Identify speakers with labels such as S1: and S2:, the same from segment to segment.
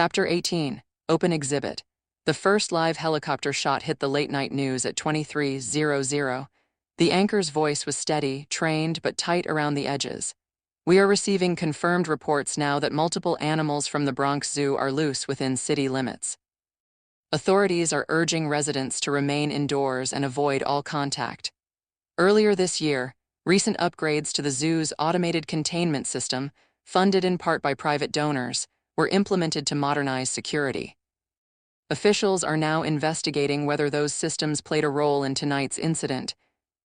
S1: Chapter 18, Open Exhibit. The first live helicopter shot hit the late-night news at 23:00. The anchor's voice was steady, trained, but tight around the edges. We are receiving confirmed reports now that multiple animals from the Bronx Zoo are loose within city limits. Authorities are urging residents to remain indoors and avoid all contact. Earlier this year, recent upgrades to the zoo's automated containment system, funded in part by private donors, were implemented to modernize security. Officials are now investigating whether those systems played a role in tonight's incident.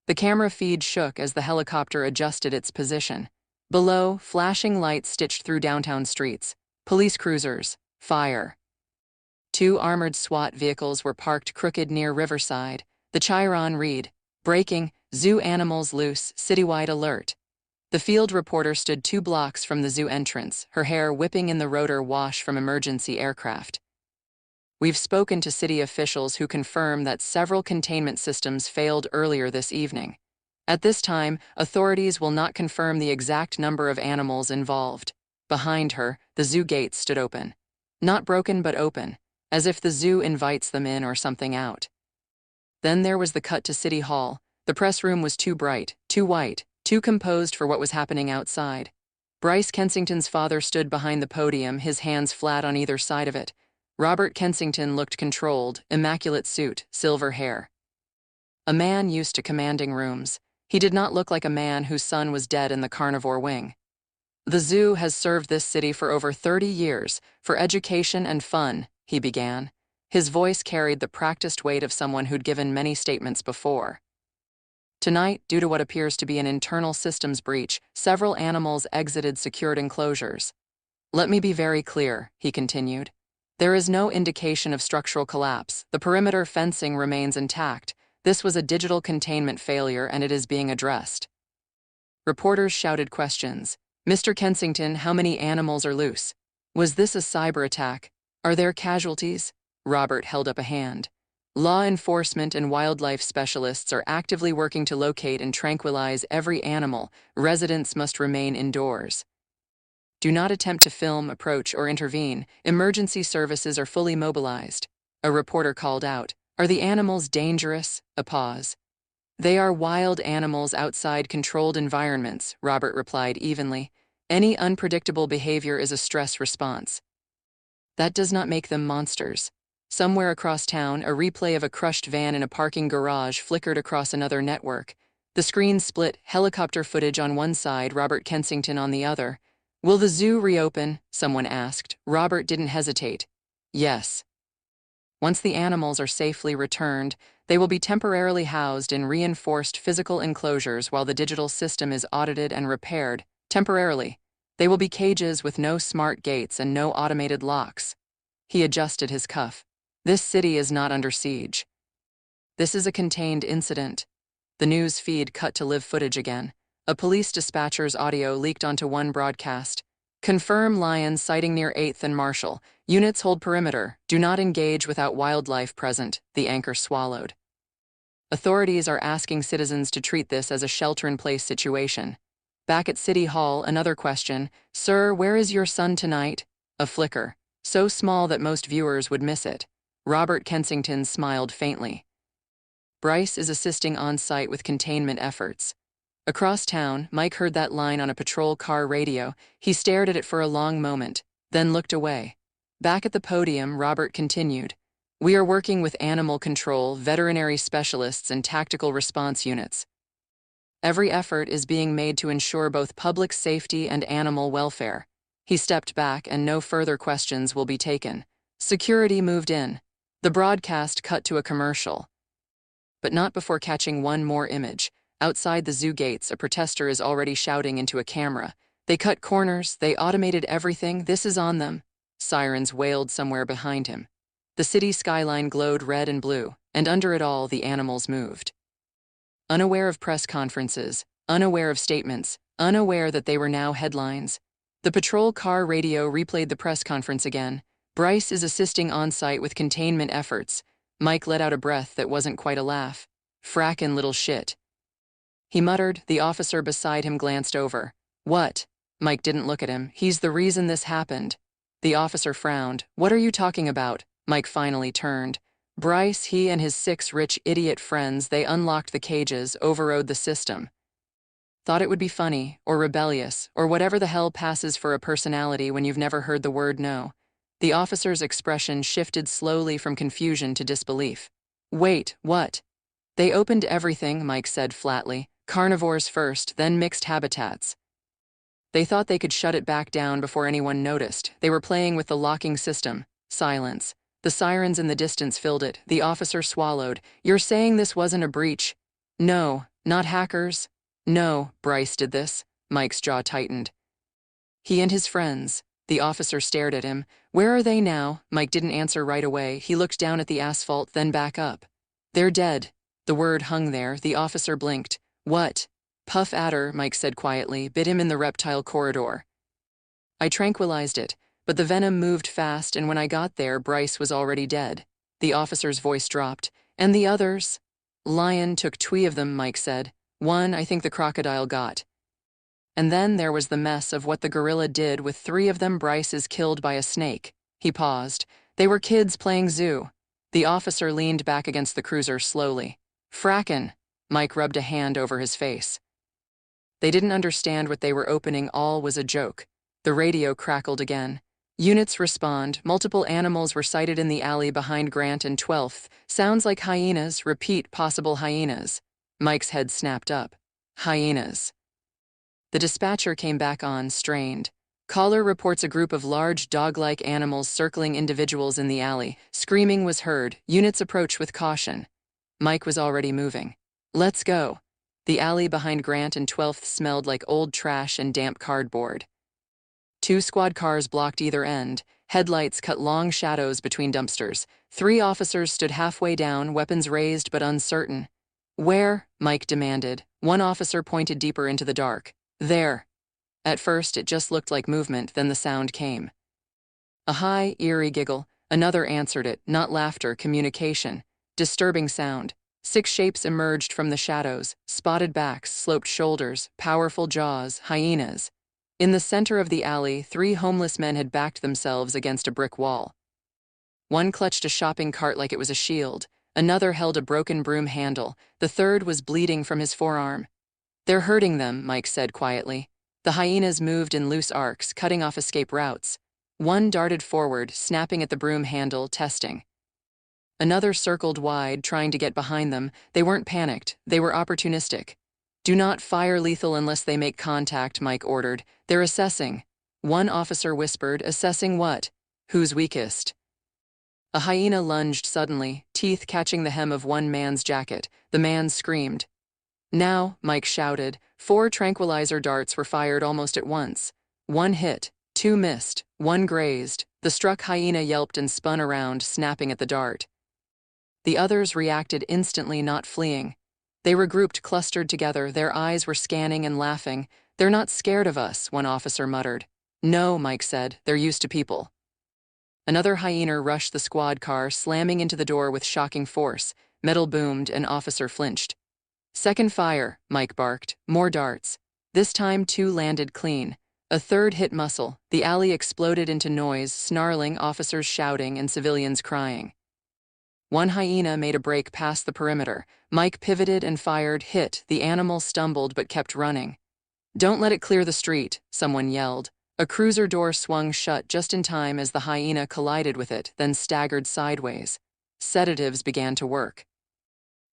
S1: The camera feed shook as the helicopter adjusted its position. Below, flashing lights stitched through downtown streets. Police cruisers. Fire. 2 armored SWAT vehicles were parked crooked near Riverside. The Chiron read, "Breaking, zoo animals loose, citywide alert." The field reporter stood 2 blocks from the zoo entrance, her hair whipping in the rotor wash from emergency aircraft. We've spoken to city officials who confirm that several containment systems failed earlier this evening. At this time, authorities will not confirm the exact number of animals involved. Behind her, the zoo gates stood open. Not broken but open, as if the zoo invites them in or something out. Then there was the cut to City Hall. The press room was too bright, too white, too composed for what was happening outside. Bryce Kensington's father stood behind the podium, his hands flat on either side of it. Robert Kensington looked controlled, immaculate suit, silver hair. A man used to commanding rooms. He did not look like a man whose son was dead in the carnivore wing. "The zoo has served this city for over 30 years, for education and fun," he began. His voice carried the practiced weight of someone who'd given many statements before. Tonight, due to what appears to be an internal systems breach, several animals exited secured enclosures. "Let me be very clear," he continued. "There is no indication of structural collapse. The perimeter fencing remains intact. This was a digital containment failure and it is being addressed." Reporters shouted questions. "Mr. Kensington, how many animals are loose? Was this a cyber attack? Are there casualties?" Robert held up a hand. "Law enforcement and wildlife specialists are actively working to locate and tranquilize every animal. Residents must remain indoors. Do not attempt to film, approach, or intervene. Emergency services are fully mobilized." A reporter called out. "Are the animals dangerous?" A pause. "They are wild animals outside controlled environments," Robert replied evenly. "Any unpredictable behavior is a stress response. That does not make them monsters." Somewhere across town, a replay of a crushed van in a parking garage flickered across another network. The screen split, helicopter footage on one side, Robert Kensington on the other. "Will the zoo reopen?" someone asked. Robert didn't hesitate. "Yes. Once the animals are safely returned, they will be temporarily housed in reinforced physical enclosures while the digital system is audited and repaired. Temporarily. They will be cages with no smart gates and no automated locks." He adjusted his cuff. "This city is not under siege. This is a contained incident." The news feed cut to live footage again. A police dispatcher's audio leaked onto one broadcast. "Confirm lions sighting near 8th and Marshall. Units hold perimeter. Do not engage without wildlife present," the anchor swallowed. Authorities are asking citizens to treat this as a shelter-in-place situation. Back at City Hall, another question. "Sir, where is your son tonight?" A flicker, so small that most viewers would miss it. Robert Kensington smiled faintly. "Bryce is assisting on-site with containment efforts." Across town, Mike heard that line on a patrol car radio. He stared at it for a long moment, then looked away. Back at the podium, Robert continued. "We are working with animal control, veterinary specialists, and tactical response units. Every effort is being made to ensure both public safety and animal welfare." He stepped back and no further questions will be taken. Security moved in. The broadcast cut to a commercial. But not before catching one more image. Outside the zoo gates, a protester is already shouting into a camera. "They cut corners, they automated everything, this is on them." Sirens wailed somewhere behind him. The city skyline glowed red and blue, and under it all the animals moved. Unaware of press conferences, unaware of statements, unaware that they were now headlines. The patrol car radio replayed the press conference again. "Bryce is assisting on-site with containment efforts." Mike let out a breath that wasn't quite a laugh. "Frackin' little shit." He muttered. The officer beside him glanced over. "What?" Mike didn't look at him. "He's the reason this happened." The officer frowned. What are you talking about? Mike finally turned. Bryce, he and his 6 rich idiot friends, they unlocked the cages, overrode the system. Thought it would be funny, or rebellious, or whatever the hell passes for a personality when you've never heard the word no. The officer's expression shifted slowly from confusion to disbelief. Wait, what? They opened everything, Mike said flatly. Carnivores first, then mixed habitats. They thought they could shut it back down before anyone noticed. They were playing with the locking system. Silence. The sirens in the distance filled it. The officer swallowed. You're saying this wasn't a breach? No, not hackers. No, Bryce did this. Mike's jaw tightened. He and his friends. The officer stared at him. Where are they now? Mike didn't answer right away. He looked down at the asphalt, then back up. They're dead. The word hung there. The officer blinked. What? Puff adder, Mike said quietly, bit him in the reptile corridor. I tranquilized it, but the venom moved fast, and when I got there, Bryce was already dead. The officer's voice dropped. And the others? Lion took 2 of them, Mike said. 1, I think the crocodile got. And then there was the mess of what the gorilla did with 3 of them. Bryce is killed by a snake. He paused. They were kids playing zoo. The officer leaned back against the cruiser slowly. Frackin'. Mike rubbed a hand over his face. They didn't understand what they were opening. All was a joke. The radio crackled again. Units respond. Multiple animals were sighted in the alley behind Grant and 12th. Sounds like hyenas. Repeat, possible hyenas. Mike's head snapped up. Hyenas. The dispatcher came back on, strained. Caller reports a group of large dog-like animals circling individuals in the alley. Screaming was heard. Units approach with caution. Mike was already moving. Let's go. The alley behind Grant and 12th smelled like old trash and damp cardboard. 2 squad cars blocked either end. Headlights cut long shadows between dumpsters. 3 officers stood halfway down, weapons raised but uncertain. Where? Mike demanded. One officer pointed deeper into the dark. There. At first, it just looked like movement, then the sound came. A high, eerie giggle. Another answered it, not laughter, communication. Disturbing sound. 6 shapes emerged from the shadows. Spotted backs, sloped shoulders, powerful jaws, hyenas. In the center of the alley, 3 homeless men had backed themselves against a brick wall. One clutched a shopping cart like it was a shield. Another held a broken broom handle. The third was bleeding from his forearm. They're hurting them, Mike said quietly. The hyenas moved in loose arcs, cutting off escape routes. One darted forward, snapping at the broom handle, testing. Another circled wide, trying to get behind them. They weren't panicked. They were opportunistic. Do not fire lethal unless they make contact, Mike ordered. They're assessing. One officer whispered, assessing what? Who's weakest? A hyena lunged suddenly, teeth catching the hem of one man's jacket. The man screamed. Now, Mike shouted. 4 tranquilizer darts were fired almost at once. 1 hit, 2 missed, 1 grazed. The struck hyena yelped and spun around, snapping at the dart. The others reacted instantly, not fleeing. They regrouped, clustered together. Their eyes were scanning and laughing. They're not scared of us, one officer muttered. No, Mike said. They're used to people. Another hyena rushed the squad car, slamming into the door with shocking force. Metal boomed, an officer flinched. Second fire, Mike barked. More darts. This time 2 landed clean. A third hit muscle. The alley exploded into noise, snarling, officers shouting, and civilians crying. One hyena made a break past the perimeter. Mike pivoted and fired, hit. The animal stumbled but kept running. Don't let it clear the street, someone yelled. A cruiser door swung shut just in time as the hyena collided with it, then staggered sideways. Sedatives began to work.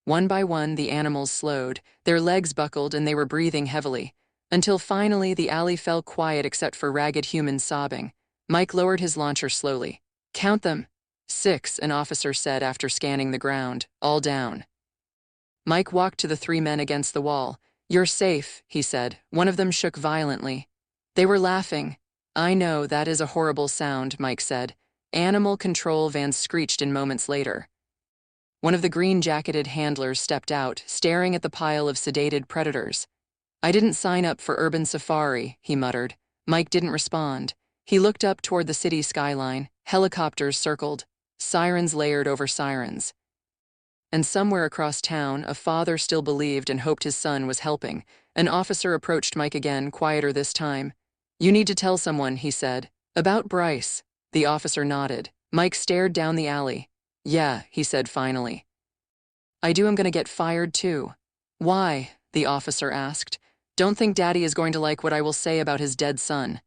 S1: One by one, the animals slowed. Their legs buckled and they were breathing heavily. Until finally, the alley fell quiet except for ragged humans sobbing. Mike lowered his launcher slowly. Count them. 6, an officer said after scanning the ground. All down. Mike walked to the 3 men against the wall. You're safe, he said. One of them shook violently. They were laughing. I know, that is a horrible sound, Mike said. Animal control vans screeched in moments later. One of the green-jacketed handlers stepped out, staring at the pile of sedated predators. I didn't sign up for urban safari, he muttered. Mike didn't respond. He looked up toward the city skyline. Helicopters circled. Sirens layered over sirens. And somewhere across town, a father still believed and hoped his son was helping. An officer approached Mike again, quieter this time. You need to tell someone, he said. About Bryce. The officer nodded. Mike stared down the alley. Yeah, he said finally. I do am gonna get fired too. Why? The officer asked. Don't think Daddy is going to like what I will say about his dead son.